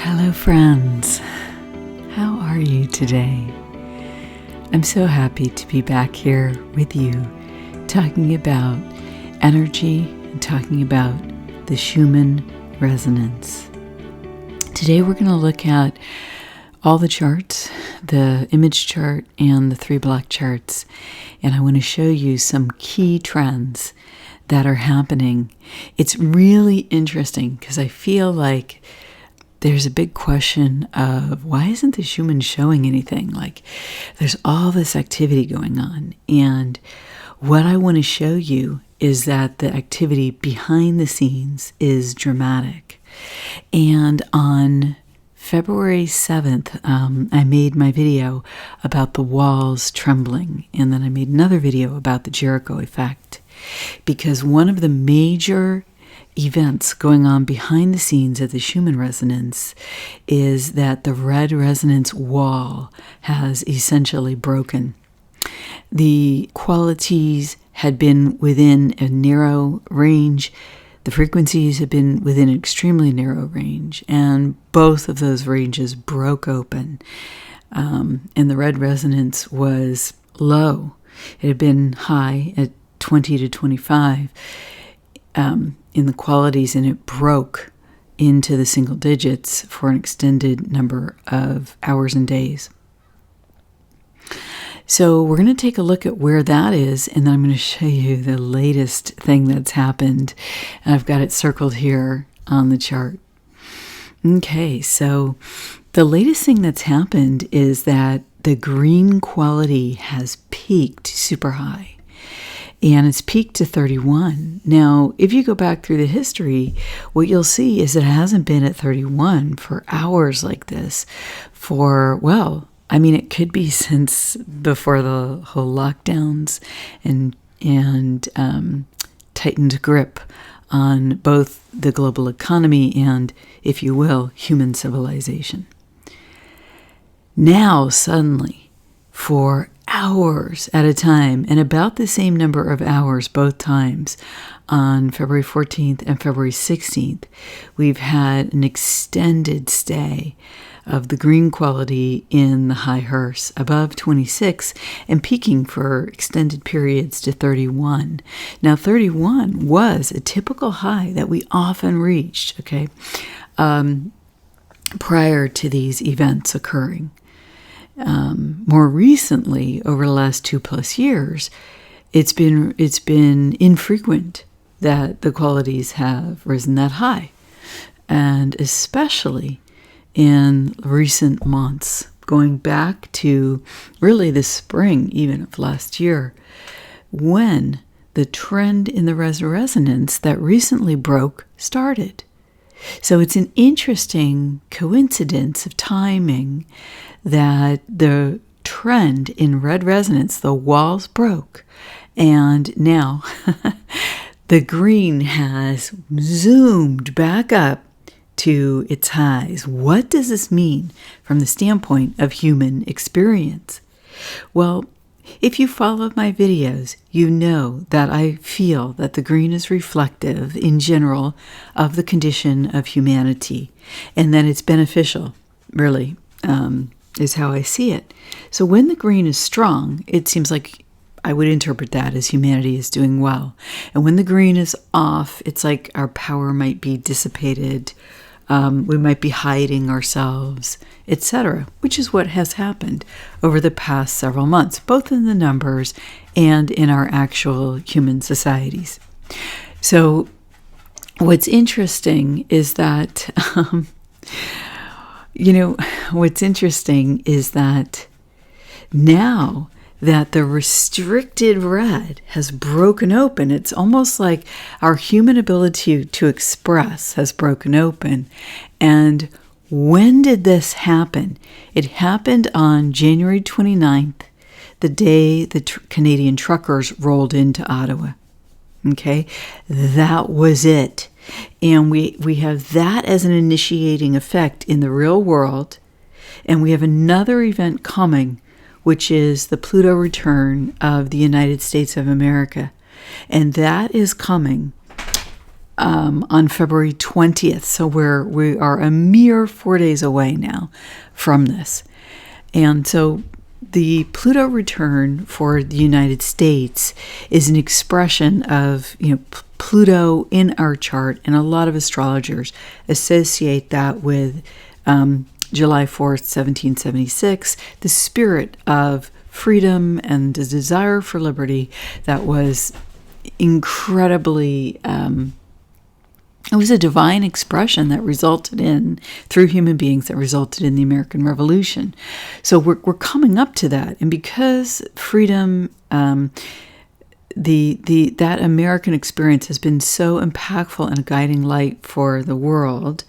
Hello, friends. How are you today? I'm so happy to be back here with you, talking about energy and talking about the Schumann Resonance. Today we're going to look at all the charts, the image chart and the 3 block charts, and I want to show you some key trends that are happening. It's really interesting because I feel like there's a big question of why isn't the Schumann showing anything? Like there's all this activity going on, and what I want to show you is that the activity behind the scenes is dramatic. And on February 7th, I made my video about the walls trembling, and then I made another video about the Jericho effect, because one of the major events going on behind the scenes at the Schumann Resonance is that the red resonance wall has essentially broken. The qualities had been within a narrow range. The frequencies have been within an extremely narrow range, and both of those ranges broke open. And the red resonance was low. It had been high at 20 to 25 in the qualities, and it broke into the single digits for an extended number of hours and days. So we're going to take a look at where that is, and then I'm going to show you the latest thing that's happened. And I've got it circled here on the chart. Okay, so the latest thing that's happened is that the green quality has peaked super high, and it's peaked to 31. Now, if you go back through the history, what you'll see is it hasn't been at 31 for hours like this for, well, I mean, it could be since before the whole lockdowns and tightened grip on both the global economy and, if you will, human civilization. Now, suddenly, for hours at a time, and about the same number of hours both times, on February 14th and February 16th, we've had an extended stay of the green quality in the high Hertz above 26 and peaking for extended periods to 31. Now, 31 was a typical high that we often reached, okay, prior to these events occurring. More recently, over the last 2+ years, it's been infrequent that the qualities have risen that high, and especially in recent months, going back to really the spring even of last year, when the trend in the resonance that recently broke started. So it's an interesting coincidence of timing that the trend in red resonance, the walls broke, and now the green has zoomed back up to its highs. What does this mean from the standpoint of human experience? Well, if you follow my videos, you know that I feel that the green is reflective in general of the condition of humanity, and that it's beneficial, really, is how I see it. So when the green is strong, it seems like I would interpret that as humanity is doing well. And when the green is off, it's like our power might be dissipated, we might be hiding ourselves, etc., which is what has happened over the past several months, both in the numbers and in our actual human societies. So what's interesting is that, now that the restricted red has broken open, it's almost like our human ability to express has broken open. And when did this happen? It happened on January 29th, the day the Canadian truckers rolled into Ottawa. Okay, that was it. And we have that as an initiating effect in the real world. And we have another event coming, which is the Pluto return of the United States of America. And that is coming on February 20th. So we are a mere 4 days away now from this. And so the Pluto return for the United States is an expression of, Pluto in our chart, and a lot of astrologers associate that with July 4th, 1776, the spirit of freedom and the desire for liberty that was incredibly, it was a divine expression that resulted in, through human beings, that resulted in the American Revolution. So we're coming up to that. And because freedom, that American experience has been so impactful and a guiding light for the world,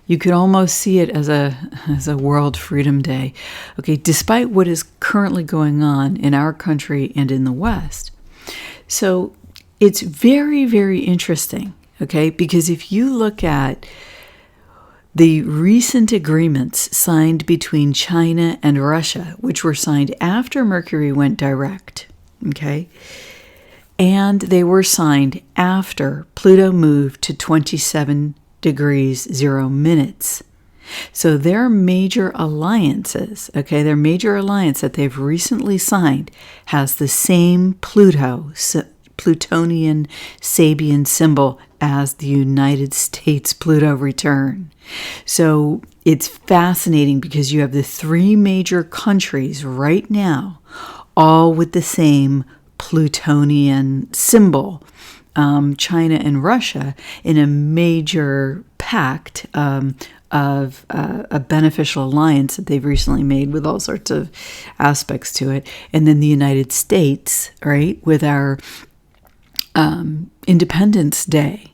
you could almost see it as a World Freedom Day. Okay, despite what is currently going on in our country and in the West. So it's very, very interesting, okay? Because if you look at the recent agreements signed between China and Russia, which were signed after Mercury went direct, okay? And they were signed after Pluto moved to 27 degrees 0 minutes. So their major alliances, okay, their major alliance that they've recently signed has the same Plutonian Sabian symbol as the United States Pluto return. So it's fascinating because you have the three major countries right now, all with the same Plutonian symbol. China and Russia in a major pact of a beneficial alliance that they've recently made with all sorts of aspects to it. And then the United States, right, with our Independence Day,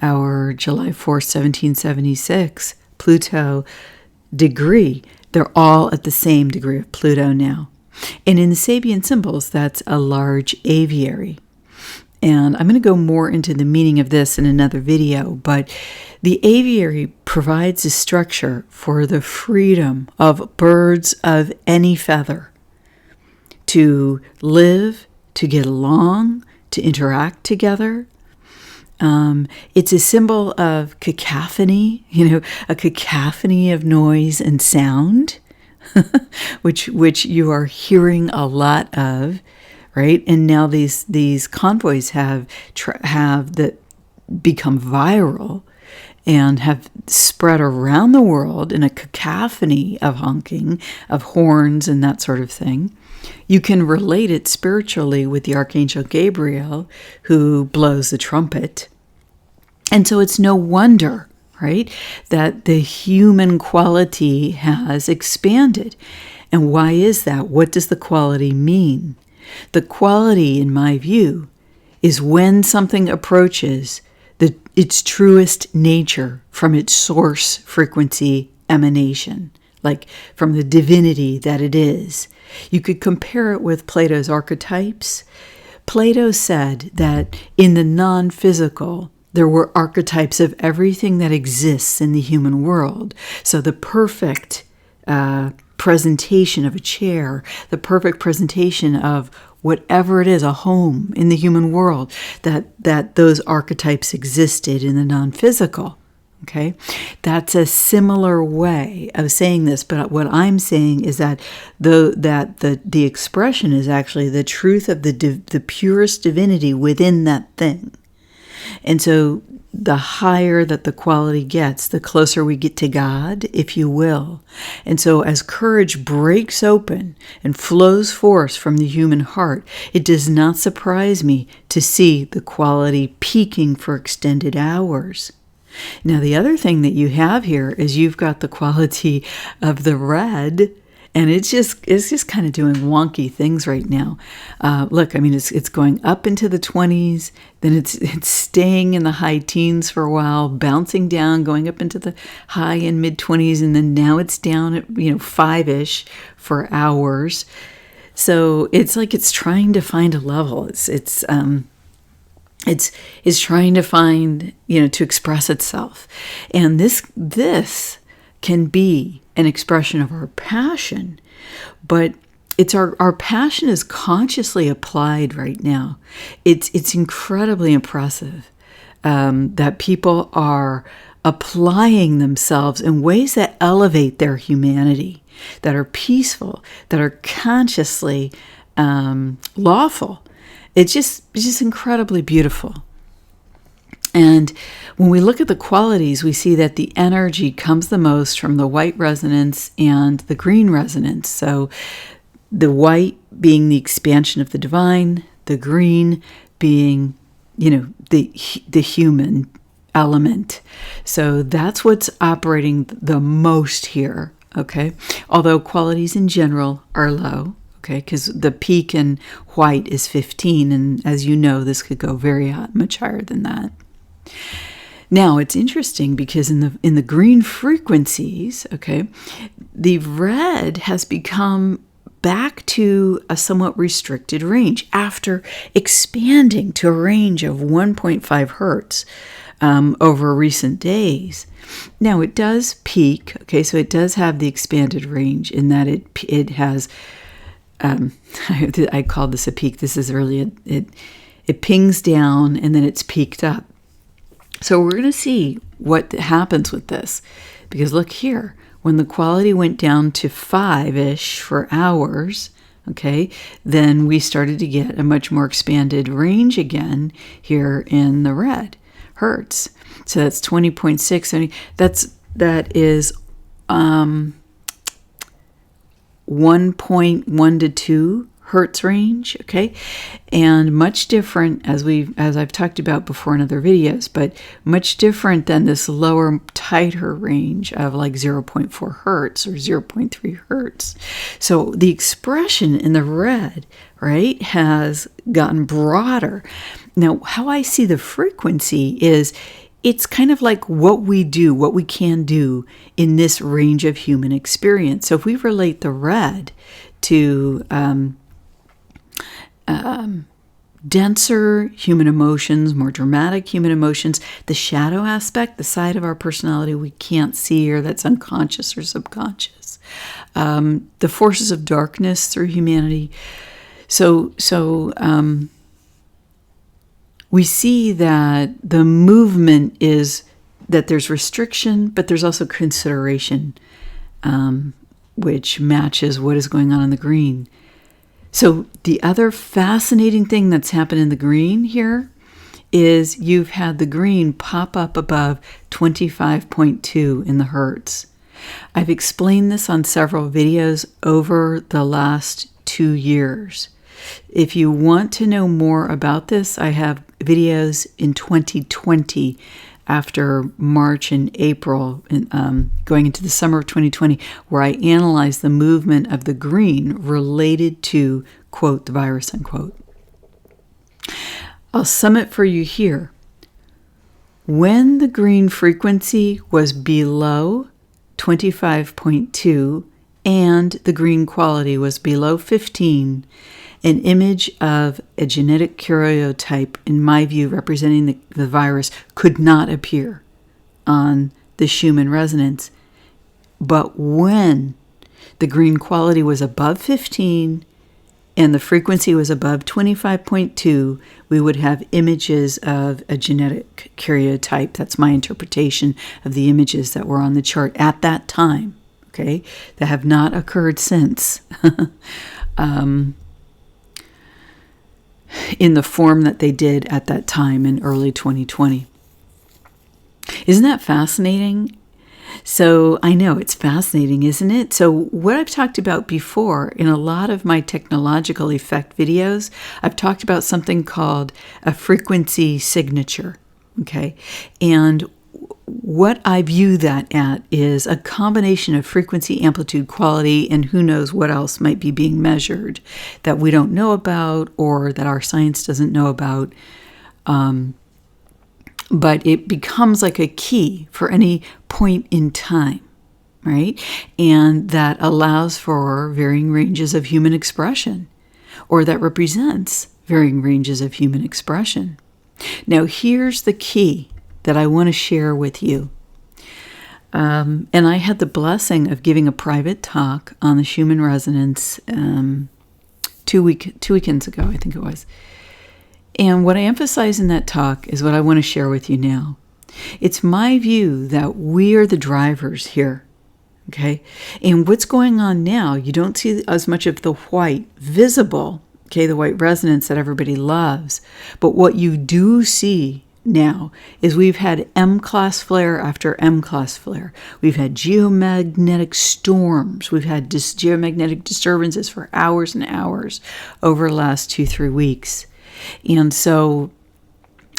our July 4th, 1776, Pluto degree, they're all at the same degree of Pluto now. And in the Sabian symbols, that's a large aviary. And I'm going to go more into the meaning of this in another video, but the aviary provides a structure for the freedom of birds of any feather to live, to get along, to interact together. It's a symbol of cacophony, a cacophony of noise and sound, which you are hearing a lot of. Right, and now these convoys have become viral and have spread around the world in a cacophony of honking, of horns, and that sort of thing. You can relate it spiritually with the Archangel Gabriel, who blows the trumpet, and so it's no wonder, right, that the human quality has expanded. And why is that? What does the quality mean? The quality, in my view, is when something approaches its truest nature from its source frequency emanation, like from the divinity that it is. You could compare it with Plato's archetypes. Plato said that in the non-physical, there were archetypes of everything that exists in the human world. So the perfect presentation of a chair, the perfect presentation of whatever it is, a home in the human world, that those archetypes existed in the non-physical. Okay, that's a similar way of saying this, but what I'm saying is that the expression is actually the truth of the purest divinity within that thing. And so the higher that the quality gets, the closer we get to God, if you will. And so as courage breaks open and flows forth from the human heart, it does not surprise me to see the quality peaking for extended hours. Now, the other thing that you have here is you've got the quality of the red, and it's just kind of doing wonky things right now. Look, I mean, it's going up into the 20s, then it's staying in the high teens for a while, bouncing down, going up into the high and mid 20s, and then now it's down at 5-ish for hours. So it's like it's trying to find a level. It's trying to find, to express itself, and this can be an expression of our passion, but it's our passion is consciously applied right now. It's incredibly impressive. that people are applying themselves in ways that elevate their humanity, that are peaceful, that are consciously lawful. It's just incredibly beautiful. And when we look at the qualities, we see that the energy comes the most from the white resonance and the green resonance. So the white being the expansion of the divine, the green being, the human element. So that's what's operating the most here, okay? Although qualities in general are low, okay? Because the peak in white is 15, and as you know, this could go much higher than that. Now, it's interesting because in the green frequencies, okay, the red has become back to a somewhat restricted range after expanding to a range of 1.5 hertz over recent days. Now, it does peak, okay, so it does have the expanded range in that it has, I call this a peak. This is really, it pings down and then it's peaked up. So we're going to see what happens with this, because look here, when the quality went down to 5-ish for hours, okay, then we started to get a much more expanded range again here in the red hertz. So that's 20.6. That is 1.1 to 2 hertz range, okay, and much different as I've talked about before in other videos, but much different than this lower, tighter range of like 0.4 hertz or 0.3 hertz. So the expression in the red, right, has gotten broader. Now, how I see the frequency is it's kind of like what we can do in this range of human experience. So if we relate the red to denser human emotions, more dramatic human emotions, the shadow aspect, the side of our personality we can't see or that's unconscious or subconscious, the forces of darkness through humanity. So we see that the movement is that there's restriction, but there's also consideration, which matches what is going on in the green. So the other fascinating thing that's happened in the green here is you've had the green pop up above 25.2 in the hertz. I've explained this on several videos over the last 2 years. If you want to know more about this, I have videos in 2020 after March and April, going into the summer of 2020, where I analyzed the movement of the green related to, quote, the virus, unquote. I'll sum it for you here. When the green frequency was below 25.2 and the green quality was below 15, an image of a genetic karyotype, in my view, representing the virus, could not appear on the Schumann resonance. But when the green quality was above 15 and the frequency was above 25.2, we would have images of a genetic karyotype. That's my interpretation of the images that were on the chart at that time, okay, that have not occurred since. In the form that they did at that time in early 2020. Isn't that fascinating? So I know it's fascinating, isn't it? So what I've talked about before in a lot of my technological effect videos, I've talked about something called a frequency signature, okay? And what I view that at is a combination of frequency, amplitude, quality, and who knows what else might be being measured that we don't know about or that our science doesn't know about. But it becomes like a key for any point in time, right? And that allows for varying ranges of human expression, or that represents varying ranges of human expression. Now, here's the key that I want to share with you. And I had the blessing of giving a private talk on the Schumann Resonance two weekends ago, I think it was. And what I emphasize in that talk is what I want to share with you now. It's my view that we are the drivers here. Okay. And what's going on now, you don't see as much of the white visible, okay, the white resonance that everybody loves. But what you do see now is we've had M-class flare after M-class flare. We've had geomagnetic storms. We've had geomagnetic disturbances for hours and hours over the last 2-3 weeks. And so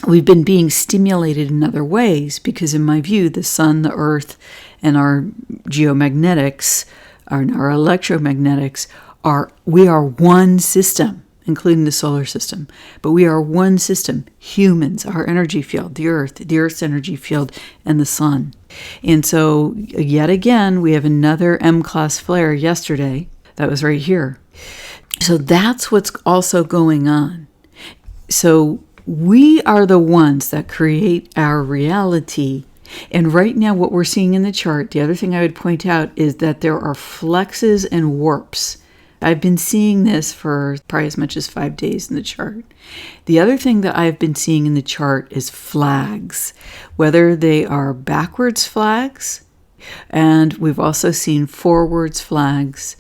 we've been being stimulated in other ways because, in my view, the sun, the earth, and our geomagnetics, our electromagnetics, we are one system, including the solar system. But we are one system, humans, our energy field, the earth's energy field, and the sun. And so, yet again, we have another M-class flare yesterday. That was right here. So that's what's also going on. So we are the ones that create our reality. And right now, what we're seeing in the chart, the other thing I would point out is that there are flexes and warps. I've been seeing this for probably as much as 5 days in the chart. The other thing that I've been seeing in the chart is flags, whether they are backwards flags, and we've also seen forwards flags.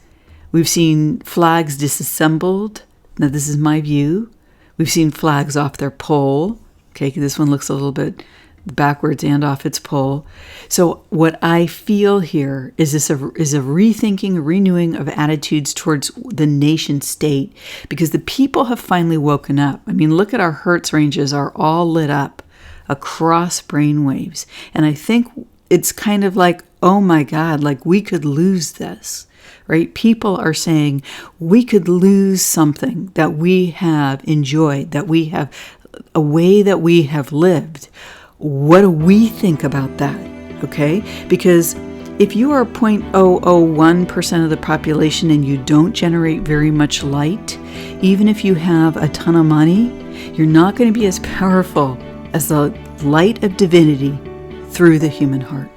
We've seen flags disassembled. Now, this is my view. We've seen flags off their pole. Okay, this one looks a little bit backwards and off its pole. So what I feel here is a rethinking, a renewing of attitudes towards the nation state, because the people have finally woken up. I mean, look at our Hertz ranges are all lit up across brainwaves. And I think it's kind of like, oh my God, like we could lose this. Right? People are saying we could lose something that we have enjoyed, that we have a way that we have lived. What do we think about that? Okay? Because if you are 0.001% of the population and you don't generate very much light, even if you have a ton of money, you're not going to be as powerful as the light of divinity through the human heart.